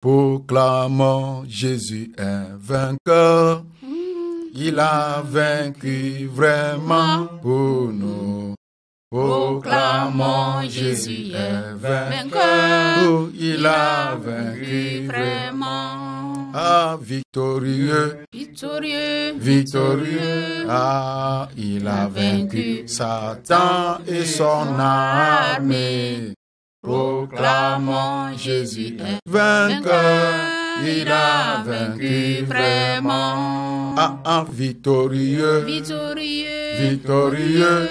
Proclamons, Jésus est vainqueur. Il a vaincu vraiment pour nous. Proclamons, Jésus est vainqueur. Il a vaincu vraiment. Ah, victorieux, Victorieux, victorieux. Ah, il a vaincu Satan et son armée. Proclamons, Jésus est vainqueur. Il a vaincu vraiment. Ah, victorieux, victorieux, victorieux.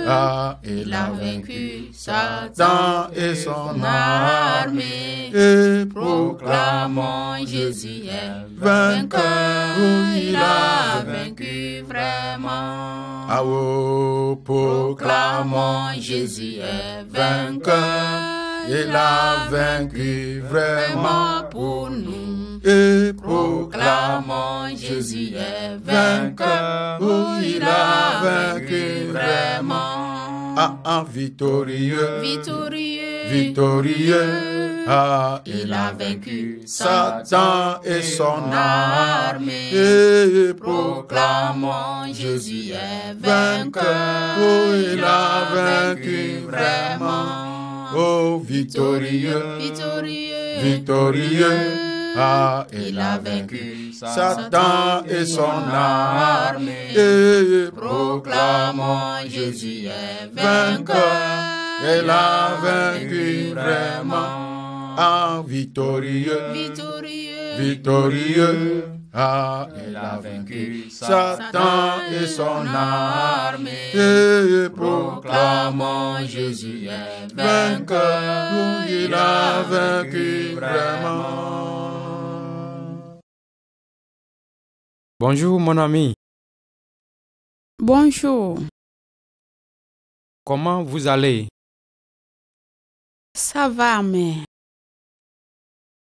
Ah, il a vaincu Satan et son armée. Et proclamons, Jésus est vainqueur. Il a vaincu vraiment. Ah, oh, proclamons, Jésus est vainqueur. Il a vaincu vraiment pour nous. Et proclamons, Jésus est vainqueur. Il a vaincu vraiment. Ah, victorieux, victorieux, victorieux. Ah, il a vaincu Satan et son armée. Et proclamons, Jésus est vainqueur. Il a vaincu vraiment. Oh, victorieux, victorieux, victorieux. Ah, il a vaincu Satan et son armée. Et proclamons, Jésus est vainqueur. Il a vaincu vraiment. Ah, victorieux, victorieux, victorieux. Ah, il a vaincu Satan et son armée. Et proclamons, Jésus est vainqueur. Il a vaincu vraiment. Bonjour mon ami, Bonjour, comment vous allez? ça va, mais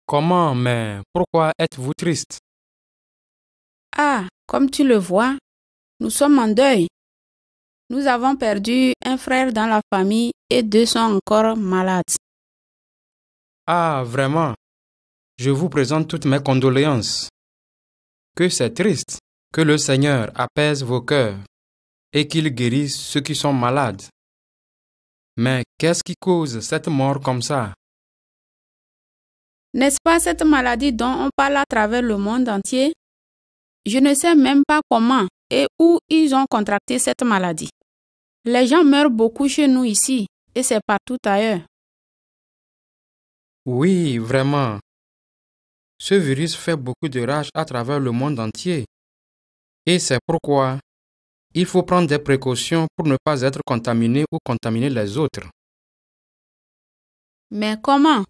Comment, mais pourquoi êtes-vous triste? comme tu le vois, nous sommes en deuil. Nous avons perdu un frère dans la famille et 2 sont encore malades. Ah, vraiment, je vous présente toutes mes condoléances. Que c'est triste que le Seigneur apaise vos cœurs et qu'il guérisse ceux qui sont malades. Mais qu'est-ce qui cause cette mort comme ça? N'est-ce pas cette maladie dont on parle à travers le monde entier? Je ne sais même pas comment et où ils ont contracté cette maladie. Les gens meurent beaucoup chez nous ici et c'est partout ailleurs. Oui, vraiment. Ce virus fait beaucoup de rage à travers le monde entier. Et c'est pourquoi il faut prendre des précautions pour ne pas être contaminé ou contaminer les autres. Mais comment?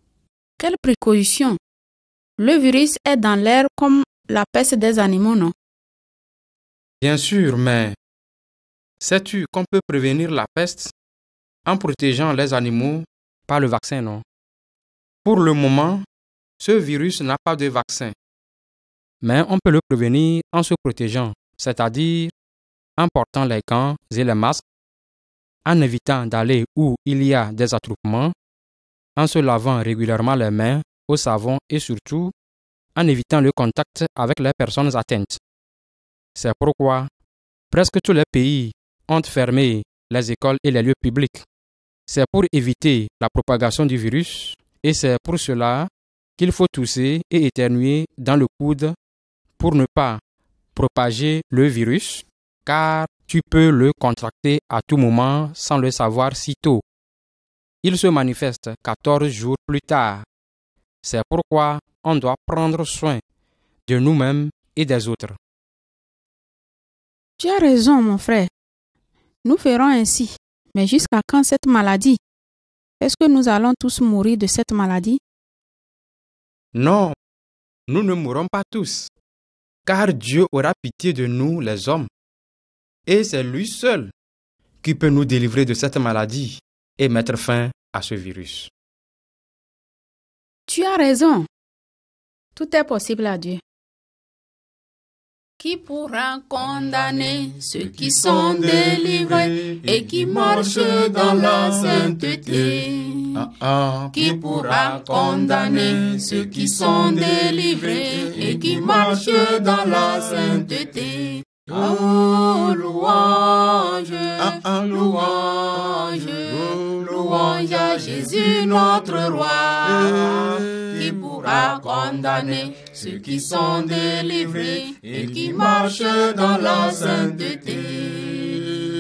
Quelle précaution? Le virus est dans l'air comme la peste des animaux, non? Bien sûr, mais sais-tu qu'on peut prévenir la peste en protégeant les animaux par le vaccin, non? Pour le moment, ce virus n'a pas de vaccin. Mais on peut le prévenir en se protégeant, c'est-à-dire en portant les gants et les masques, en évitant d'aller où il y a des attroupements, en se lavant régulièrement les mains au savon et surtout en évitant le contact avec les personnes atteintes. C'est pourquoi presque tous les pays ont fermé les écoles et les lieux publics. C'est pour éviter la propagation du virus et c'est pour cela qu'il faut tousser et éternuer dans le coude pour ne pas propager le virus, car tu peux le contracter à tout moment sans le savoir si tôt. Il se manifeste 14 jours plus tard. C'est pourquoi on doit prendre soin de nous-mêmes et des autres. Tu as raison, mon frère. Nous ferons ainsi. Mais jusqu'à quand cette maladie? Est-ce que nous allons tous mourir de cette maladie? Non, nous ne mourrons pas tous, car Dieu aura pitié de nous, les hommes. Et c'est lui seul qui peut nous délivrer de cette maladie et mettre fin à ce virus. Tu as raison. Tout est possible à Dieu. Qui pourra condamner ceux qui sont délivrés et qui marchent dans la sainteté? Qui pourra condamner ceux qui sont délivrés et qui marchent dans la sainteté? Oh, louange, louange, louange à Jésus notre roi. Qui pourra condamner ceux qui sont délivrés et qui marchent dans la sainteté?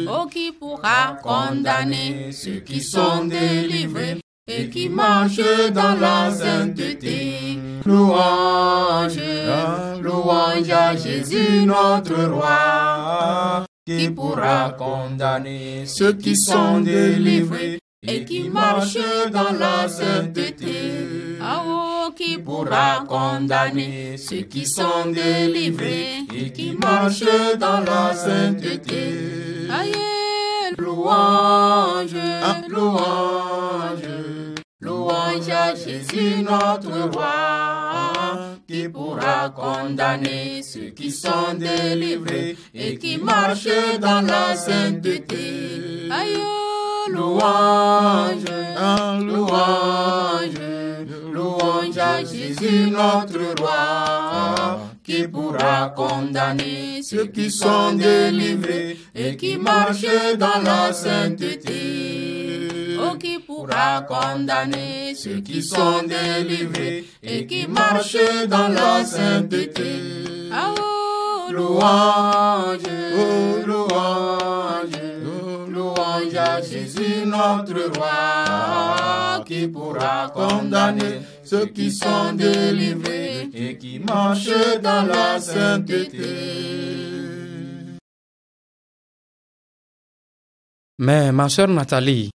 Oh, qui pourra condamner ceux qui sont délivrés et qui marchent dans la sainteté? Louange, louange à Jésus notre roi. Qui pourra condamner ceux qui sont délivrés et qui marchent dans la sainteté? Ah oh, qui pourra condamner ceux qui sont délivrés et qui marchent dans la sainteté? Aïe, louange, louange, louange à Jésus notre roi. Qui pourra condamner ceux qui sont délivrés et qui marchent dans la sainteté? Aïe, louange, louange, louange à Jésus notre roi. Qui pourra condamner ceux qui sont délivrés et qui marchent dans la sainteté? Oh, qui pourra condamner ceux qui sont délivrés et qui marchent dans la sainteté? Ah oh, louange, louange, louange à Jésus notre roi. Qui pourra condamner ceux qui sont délivrés et qui marchent dans la sainteté? Mais ma sœur Nathalie,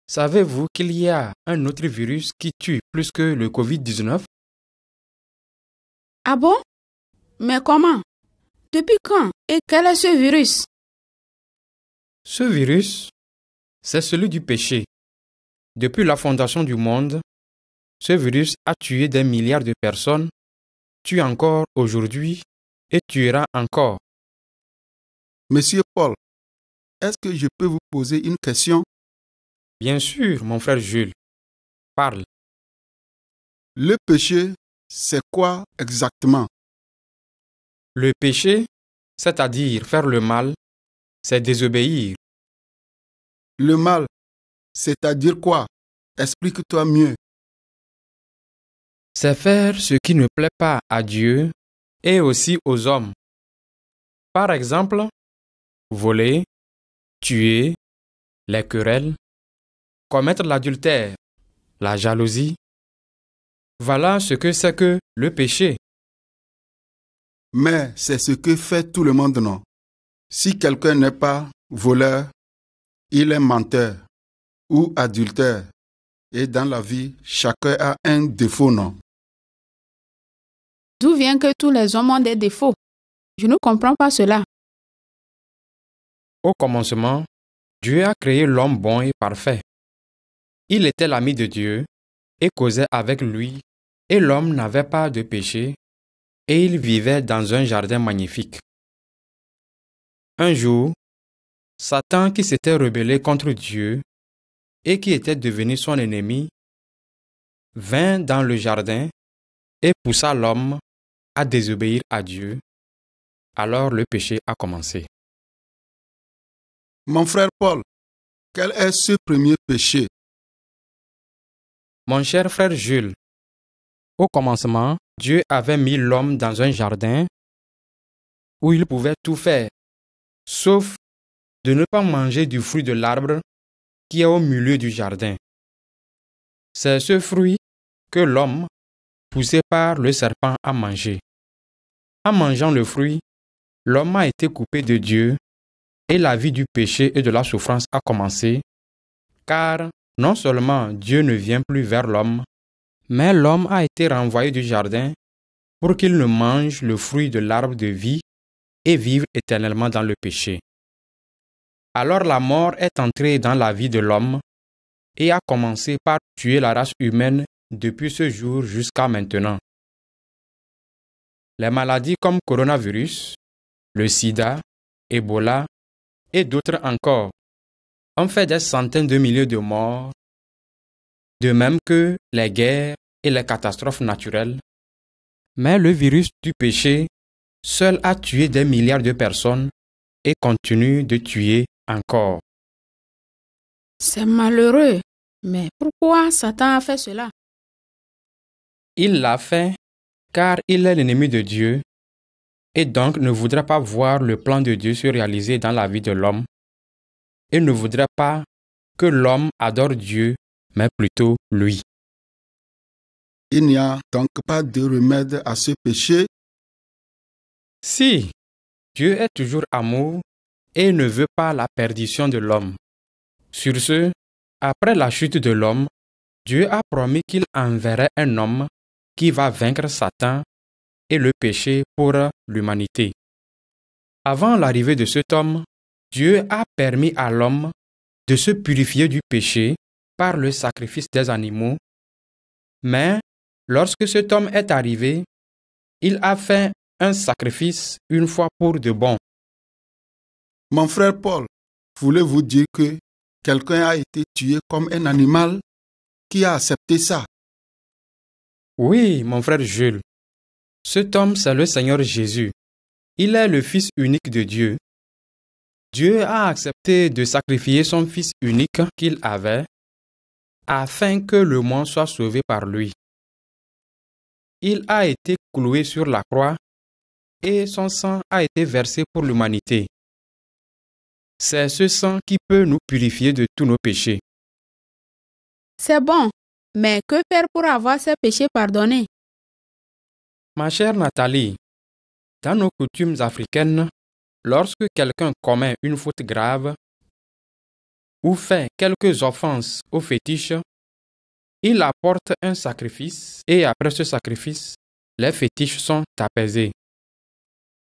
savez-vous qu'il y a un autre virus qui tue plus que le Covid-19? Ah bon? Mais comment? Depuis quand? Et quel est ce virus? Ce virus, c'est celui du péché. Depuis la fondation du monde, ce virus a tué des milliards de personnes, tue encore aujourd'hui et tuera encore. Monsieur Paul, est-ce que je peux vous poser une question? Bien sûr, mon frère Jules. Parle. Le péché, c'est quoi exactement? Le péché, c'est-à-dire faire le mal, c'est désobéir. Le mal, c'est-à-dire quoi? Explique-toi mieux. C'est faire ce qui ne plaît pas à Dieu et aussi aux hommes. Par exemple, voler, tuer, les querelles, commettre l'adultère, la jalousie. Voilà ce que c'est que le péché. Mais c'est ce que fait tout le monde, non? Si quelqu'un n'est pas voleur, il est menteur ou adultère. Et dans la vie, chacun a un défaut, non? D'où vient que tous les hommes ont des défauts? Je ne comprends pas cela. Au commencement, Dieu a créé l'homme bon et parfait. Il était l'ami de Dieu et causait avec lui, et l'homme n'avait pas de péché, et il vivait dans un jardin magnifique. Un jour, Satan, qui s'était rebellé contre Dieu et qui était devenu son ennemi, vint dans le jardin et poussa l'homme à désobéir à Dieu. Alors le péché a commencé. Mon frère Paul, quel est ce premier péché? Mon cher frère Jules, au commencement, Dieu avait mis l'homme dans un jardin où il pouvait tout faire, sauf de ne pas manger du fruit de l'arbre qui est au milieu du jardin. C'est ce fruit que l'homme, poussé par le serpent, a mangé. En mangeant le fruit, l'homme a été coupé de Dieu et la vie du péché et de la souffrance a commencé, car non seulement Dieu ne vient plus vers l'homme, mais l'homme a été renvoyé du jardin pour qu'il ne mange le fruit de l'arbre de vie et vive éternellement dans le péché. Alors la mort est entrée dans la vie de l'homme et a commencé par tuer la race humaine depuis ce jour jusqu'à maintenant. Les maladies comme coronavirus, le sida, Ebola et d'autres encore ont fait des centaines de milliers de morts, de même que les guerres et les catastrophes naturelles. Mais le virus du péché seul a tué des milliards de personnes et continue de tuer encore. C'est malheureux, mais pourquoi Satan a fait cela? Il l'a fait car il est l'ennemi de Dieu et donc ne voudrait pas voir le plan de Dieu se réaliser dans la vie de l'homme et ne voudrait pas que l'homme adore Dieu, mais plutôt lui. Il n'y a donc pas de remède à ce péché. Si, Dieu est toujours amour et ne veut pas la perdition de l'homme. Sur ce, après la chute de l'homme, Dieu a promis qu'il enverrait un homme qui va vaincre Satan et le péché pour l'humanité. Avant l'arrivée de cet homme, Dieu a permis à l'homme de se purifier du péché par le sacrifice des animaux, mais lorsque cet homme est arrivé, il a fait un sacrifice une fois pour de bon. Mon frère Paul, voulez-vous dire que quelqu'un a été tué comme un animal? Qui a accepté ça? Oui, mon frère Jules. Cet homme, c'est le Seigneur Jésus. Il est le Fils unique de Dieu. Dieu a accepté de sacrifier son Fils unique qu'il avait afin que le monde soit sauvé par lui. Il a été cloué sur la croix et son sang a été versé pour l'humanité. C'est ce sang qui peut nous purifier de tous nos péchés. C'est bon, mais que faire pour avoir ses péchés pardonnés? Ma chère Nathalie, dans nos coutumes africaines, lorsque quelqu'un commet une faute grave ou fait quelques offenses au fétiche, il apporte un sacrifice et après ce sacrifice, les fétiches sont apaisés.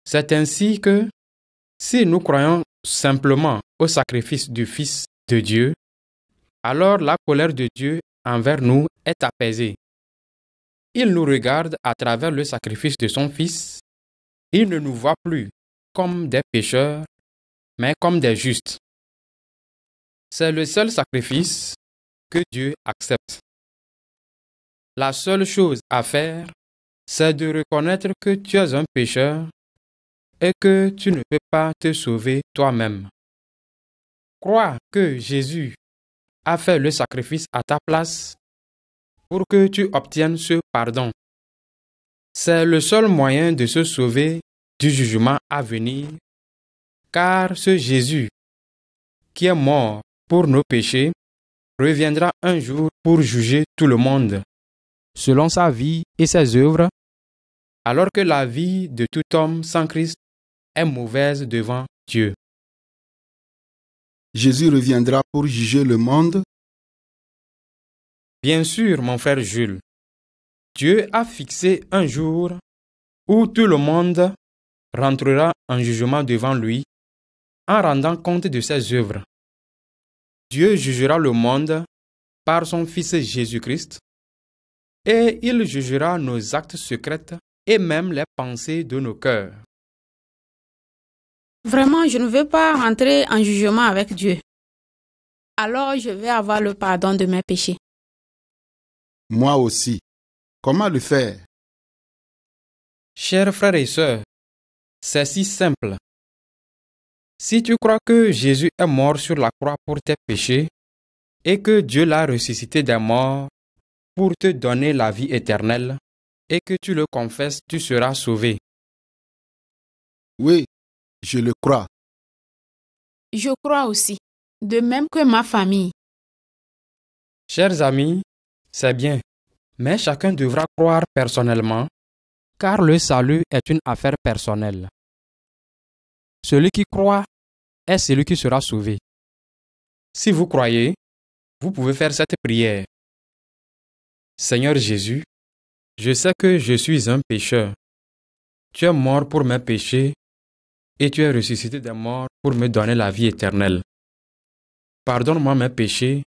C'est ainsi que, si nous croyons simplement au sacrifice du Fils de Dieu, alors la colère de Dieu envers nous est apaisée. Il nous regarde à travers le sacrifice de son Fils. Il ne nous voit plus comme des pécheurs, mais comme des justes. C'est le seul sacrifice que Dieu accepte. La seule chose à faire, c'est de reconnaître que tu es un pécheur et que tu ne peux pas te sauver toi-même. Crois que Jésus a fait le sacrifice à ta place pour que tu obtiennes ce pardon. C'est le seul moyen de se sauver du jugement à venir, car ce Jésus qui est mort pour nos péchés reviendra un jour pour juger tout le monde, selon sa vie et ses œuvres, alors que la vie de tout homme sans Christ est mauvaise devant Dieu. Jésus reviendra pour juger le monde. Bien sûr, mon frère Jules, Dieu a fixé un jour où tout le monde rentrera en jugement devant lui en rendant compte de ses œuvres. Dieu jugera le monde par son Fils Jésus-Christ et il jugera nos actes secrets et même les pensées de nos cœurs. Vraiment, je ne veux pas rentrer en jugement avec Dieu. Alors, je vais avoir le pardon de mes péchés. Moi aussi. Comment le faire? Chers frères et sœurs, c'est si simple. Si tu crois que Jésus est mort sur la croix pour tes péchés et que Dieu l'a ressuscité des morts pour te donner la vie éternelle et que tu le confesses, tu seras sauvé. Oui, je le crois. Je crois aussi, de même que ma famille. Chers amis, c'est bien, mais chacun devra croire personnellement, car le salut est une affaire personnelle. Celui qui croit est celui qui sera sauvé. Si vous croyez, vous pouvez faire cette prière. Seigneur Jésus, je sais que je suis un pécheur. Tu es mort pour mes péchés et tu es ressuscité des morts pour me donner la vie éternelle. Pardonne-moi mes péchés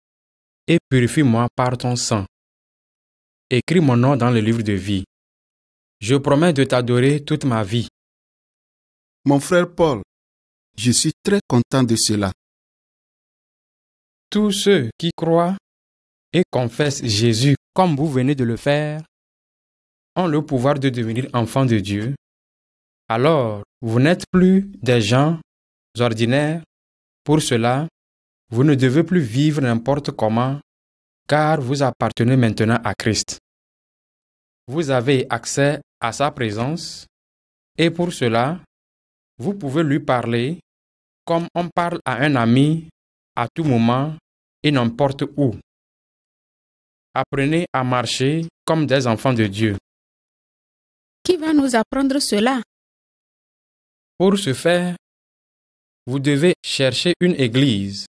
et purifie-moi par ton sang. Écris mon nom dans le livre de vie. Je promets de t'adorer toute ma vie. Mon frère Paul, je suis très content de cela. Tous ceux qui croient et confessent Jésus comme vous venez de le faire ont le pouvoir de devenir enfants de Dieu. Alors, vous n'êtes plus des gens ordinaires. Pour cela, vous ne devez plus vivre n'importe comment, car vous appartenez maintenant à Christ. Vous avez accès à sa présence, et pour cela, vous pouvez lui parler comme on parle à un ami à tout moment et n'importe où. Apprenez à marcher comme des enfants de Dieu. Qui va nous apprendre cela? Pour ce faire, vous devez chercher une église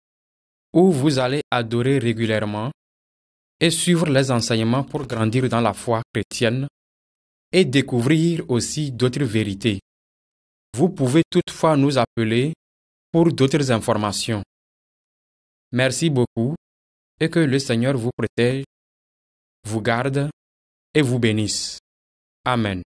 où vous allez adorer régulièrement et suivre les enseignements pour grandir dans la foi chrétienne et découvrir aussi d'autres vérités. Vous pouvez toutefois nous appeler pour d'autres informations. Merci beaucoup et que le Seigneur vous protège, vous garde et vous bénisse. Amen.